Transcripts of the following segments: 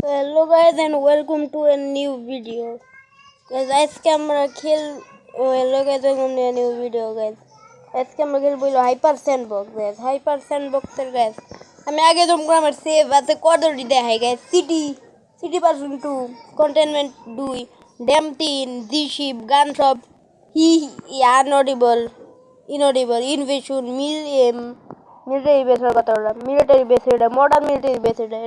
Hello guys and welcome to a new video. Guys, আজকে আমরা hello guys, welcome to a new video guys. আজকে আমরা খেলবো hyper sandbox guys. Hyper স্যান্ডবক্সের guys আমি আগে তোমরা আমার সেভ আছে কতটি দেখাই guys. City version 2 containment 2 dam 3 জি শিপ গান শপ ইনঅডিবল ইনভেশন মিলিটারি বেসের কথা বললাম মিলিটারি বেস এটা মডার্ন মিলিটারি বেস এটা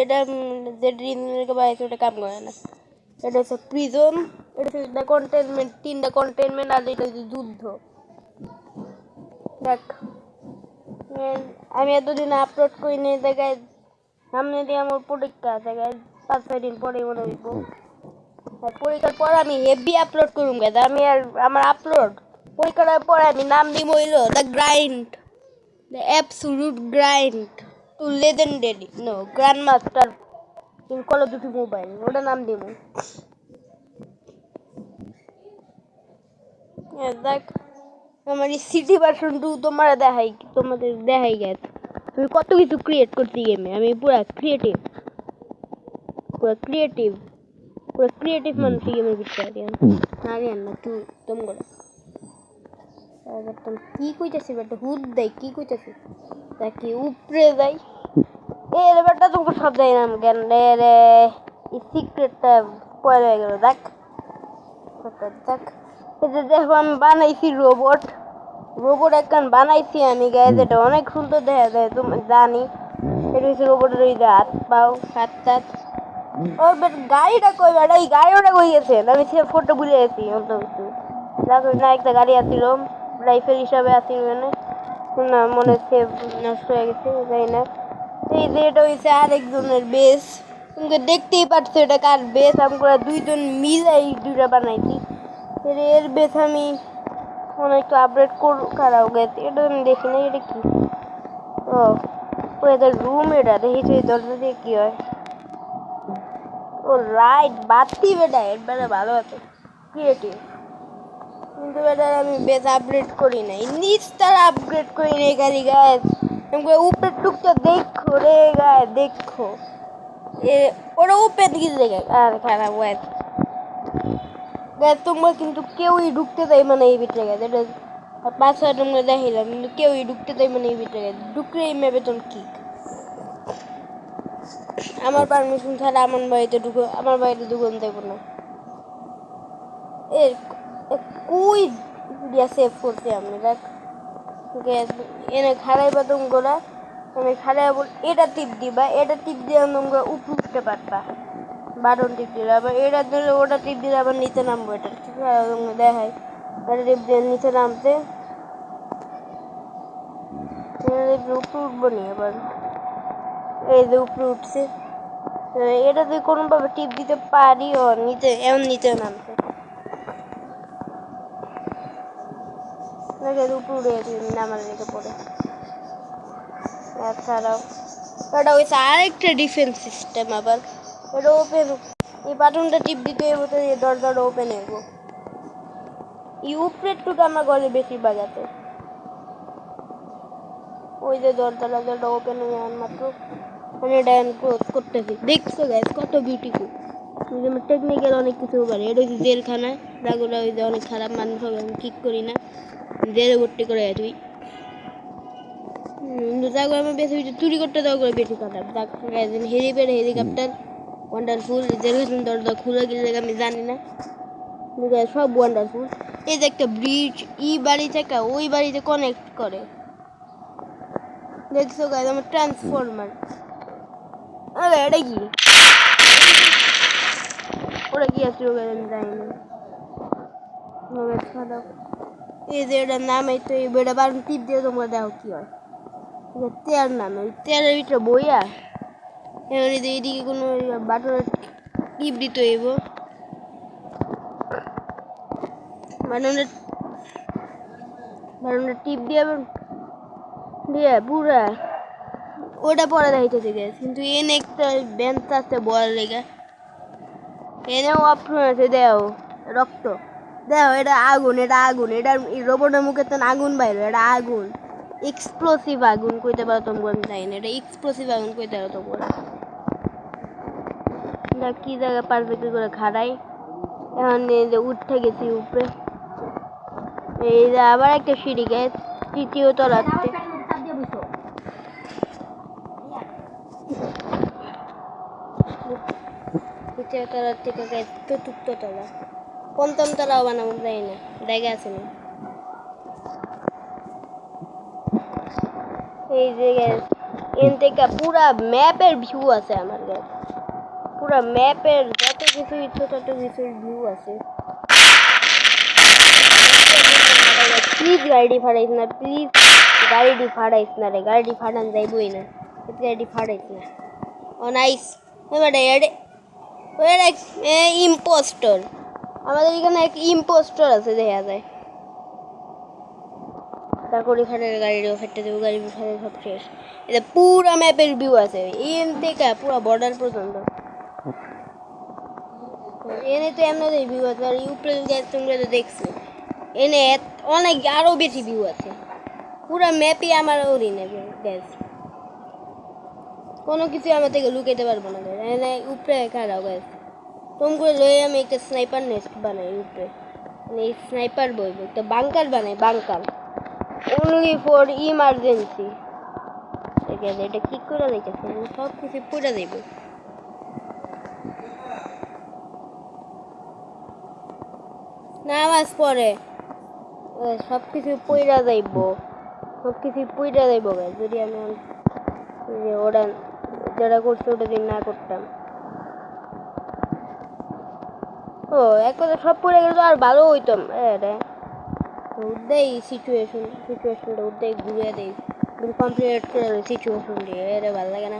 এটা যেটা বাইরে ওটা কাম করে না এটা হচ্ছে প্রিজন এটা হচ্ছে কন্টেনমেন্ট 3টা কন্টেনমেন্ট আর এটা হচ্ছে যুদ্ধ দেখ আমি এতদিন আপলোড করি নি জায়গায় সামনে দিয়ে আমার পরীক্ষা আছে গাইজ 5-6 দিন পরে মনে হইব পরীক্ষার পর আমি হেভি আপলোড করুম গাইজ আমি আর আমার আপলোড পরীক্ষার পর আমি নাম দিব হইলো the absolute grind to legendary no grandmaster in Call of Duty Mobile ওটা নাম দিব দেখ আমার সিটি ভার্সন 2 তোমাদের দেখাই গেছে আমি কত কিছু ক্রিয়েট করছি গেমে আমি পুরো ক্রিয়েটিভ মানুষ গেমের ভিতরে আরিয়ান না তুই তোমরা একদম কি কইতাছিস বেটা হুদ দেই কি কইতাছিস তাকি উপরে যাই এর বেটা তুমি সব যাই নাম জ্ঞান রে এই সিক্রেটটা পড়ে গেল দেখ এটা দেখো আমি বানাইছি রোবট একখান বানাইছি আমি গাইজ এটা অনেক সুন্দর দেখা যায় তুমি জানি এটা হচ্ছে রোবটের ওই হাত পাও হাত ও গাড়িটা কই বেটা এই গাড়িটা কই গেছে আমি সে ফটো ভুলে গেছি অন্য কিছু দেখো না একটা গাড়ি আসছিল রাইফেল হিসাবে আসছিল না মনে হচ্ছে নষ্ট হয়ে গেছে যাই না এই যে এটা হচ্ছে আরেকজনের বেস তুমি দেখতেই পাচ্ছ এটা কার বেস আমরা দুইজন মিলাই দুইটা বানাইছি এর বেস আমি অনেক আপডেট করাও গেছে এটা আমি দেখি না এটা কি ও এটা রুম এটা দেখি দরজা দিয়ে কি হয় ও রাইট বাতি বেটা এর ভালো আছে ক্রিয়েটিভ কিন্তু বেটা আমি বেশ আপগ্রেড করি নাই নিচটার আপগ্রেড করি নাই গাড়ি গায়ে উপরে টুকটা দেখো রে গায়ে দেখো ওরা উপরে দিকে দেখে আর খারাপ গায়ে তোমরা কিন্তু কেউই ঢুকতে দেয় মানে এই ভিতরে গেছে এটা 5-6 তোমরা দেখাইলাম কিন্তু কেউই ঢুকতে দেয় মানে এই ভিতরে গেছে ঢুকলে এই ম্যাপে তোর কি আমার পারমিশন ছাড়া আমার বাড়িতে ঢুকন দেবো না কই দিয়া সেভ করছি আমি দেখ এনে খাড়াইবা তোমরা আমি খাড়াইব এটা টিপ দিয়ে তোমরা উপরে উঠতে পারবা বাটন টিপ দিলে আবার এটা দিলে ওটা টিপ দিলে আবার নিচে নামবো এটা ঠিক আছে তোমরা দেখাই এটা টিপ দিয়ে নিচে নামতে উপরে উঠবো নি আবার এই যে উপরে উঠছে এটা যদি কোনোভাবে টিপ দিতে পারি ও নিচে নিচে নামছে উপরে নামার রেখে পড়ে এছাড়াও এটা হচ্ছে আরেকটা ডিফেন্স সিস্টেম আবার এটা ওপেন এই বাটনটা টিপ দিতে হবে তো এই দরজাটা ওপেন হইব এই উপরের টুকু আমার ঘরে বেশি বাজাতে ওই যে দরজাটা ওপেন হয়ে মাত্র আমি ডায়ন ক্লোজ করতেছি দেখছো গাইস কত বিউটিফুল টেকনিক্যাল অনেক কিছু পারে এটা হচ্ছে জেলখানা রাগুলা ওই যে অনেক খারাপ মানুষ হবে আমি ঠিক করি না জেলে ভর্তি করে তুই জায়গা আমি বেশি চুরি করতে দেওয়া করে বেশি খারাপ হেলিকপ্টার ওয়ান্ডারফুল জেলখানা দরজা খুলে গেলে আমি জানি না সব ওয়ান্ডারফুল এই যে একটা ব্রিজ বাড়ি থেকে ওই বাড়িতে কানেক্ট করে দেখছো গাইস আমার ট্রান্সফরমার আরে এটা কি ওরা কি আছে আমি জানি না এই যে এটার নাম এই তো এই বেটা বারণ টিপ দিয়ে তোমরা দেখো কি হয় তেয়ার নাম ওই তেয়ারের ভিতরে বইয়া এবার এইদিকে কোনো বাটনের টিপ দিতে হইব বাটনের টিপ দিয়ে পুরা ওটা পরে দেখাইতেছে গেছে কিন্তু এনে একটা বেঞ্চ আছে বল লেগে এনেও অপশন আছে দেও রক্ত দেখো এটা আগুন এটা রোবটের মুখে তো আগুন বাইরে এটা আগুন এক্সপ্লোসিভ আগুন কইতে পারো তোমরা, আমি জানি না এটা এক্সপ্লোসিভ আগুন কইতে পারো তোমরা। না কি জায়গা পারফেক্ট করে খাড়াই, এখন এই যে উঠতে গেছি উপরে, এই যে আবার একটা সিঁড়ি গাছ তৃতীয় তলাতে। তৃতীয় তলার থেকে গাছ চতুর্থ তলা, পঞ্চম তলাও বানাবো যাই না, জায়গা আছে না। এই যে গাছ এন থেকে পুরা ম্যাপের ভিউ আছে আমার গাছ, পুরা ম্যাপের যত কিছু ইচ্ছে তত কিছুর ভিউ আছে। প্লিজ গাড়ি ফাড়াইস না, প্লিজ গাড়ি ফাড়াইস না রে, গাড়ি ফাড়ান যাইবই না, গাড়ি ফাড়াইস না। ও নাইস, ইম্পোস্টর, আমাদের এখানে এক ইম্পোস্টর আছে দেখা যায়। তারপর এখানে গাড়িও ফেটে দেবো, গাড়ি ফেটে সব শেষ। এটা পুরা ম্যাপের ভিউ আছে এন থেকে পুরা বর্ডার পর্যন্ত। এনে তো এমনি ভিউ আছে, আর উপরে গাছ তোমরা তো দেখছো, এনে অনেক আরো বেশি ভিউ আছে, পুরা ম্যাপই আমার ওরই নেবে গ্যাস, কোনো কিছু আমার থেকে লুকাইতে পারবো না। এনে উপরে খারাপ গ্যাস তোমরা লয়ে আমি একটা স্নাইপার নেস্ট বানাই উপরে, মানে এই স্নাইপার বলবো একটা বাংকার বানাই, বাংকার অনলি ফর ইমার্জেন্সি। এটা কি করে দেখেছি, সব কিছু পুরা দেব। নামাজ পড়ে সব কিছু পইরা যাইব, সব কিছু পইরা যাইব যদি আমি ওরা যেটা করছে ওটা যদি না করতাম। ও এক কথা সব পড়ে গেলে তো আর ভালো হইতাম। উদ্দেই সিচুয়েশনটা উদ্দেই ঘুরিয়ে দেই, কমপ্লিট করে সিচুয়েশন দিয়ে এটা ভালো লাগে না।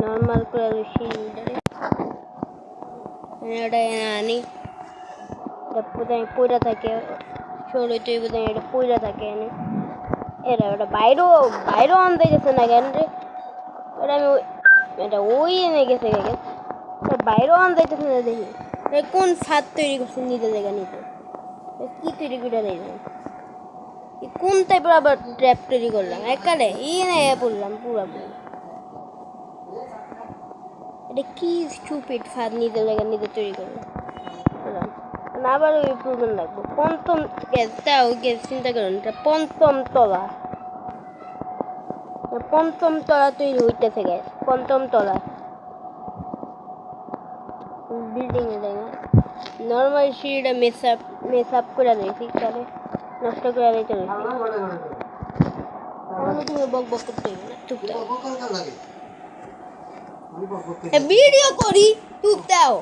নর্মাল করে এটা আনি, পইরা থাকে ষোলোই তুই বোধ এটা পইরা থাকে এনে, এরা ওটা বাইরেও আনতে গেছে না কেন রে, ওটা আমি এটা ওই এনে গেছে বাইরেও আনতে গেছে না। দেখি কোন ছাদ তৈরি করছে নিজের জায়গা নিতে, কি তৈরি করে দেখলাম, কোন টাইপের আবার ট্র্যাপ তৈরি করলাম একারে না পড়লাম পুরাপুরি। এটা কি স্টুপিড ছাদ নিজের জায়গা নিজে তৈরি করলাম, আবার ওই প্রবলেম লাগবো। পঞ্চম গ্যাস তাও গ্যাস চিন্তা করুন, এটা পঞ্চম তলা তৈরি হইতেছে গ্যাস, পঞ্চম তলা বিল্ডিং এ জায়গা। নর্মাল সিঁড়িটা মেস আপ করে দিয়েছি, তাহলে নষ্ট করে দিতে হয়েছে। বক বক করতে ভিডিও করি, চুপ দাও।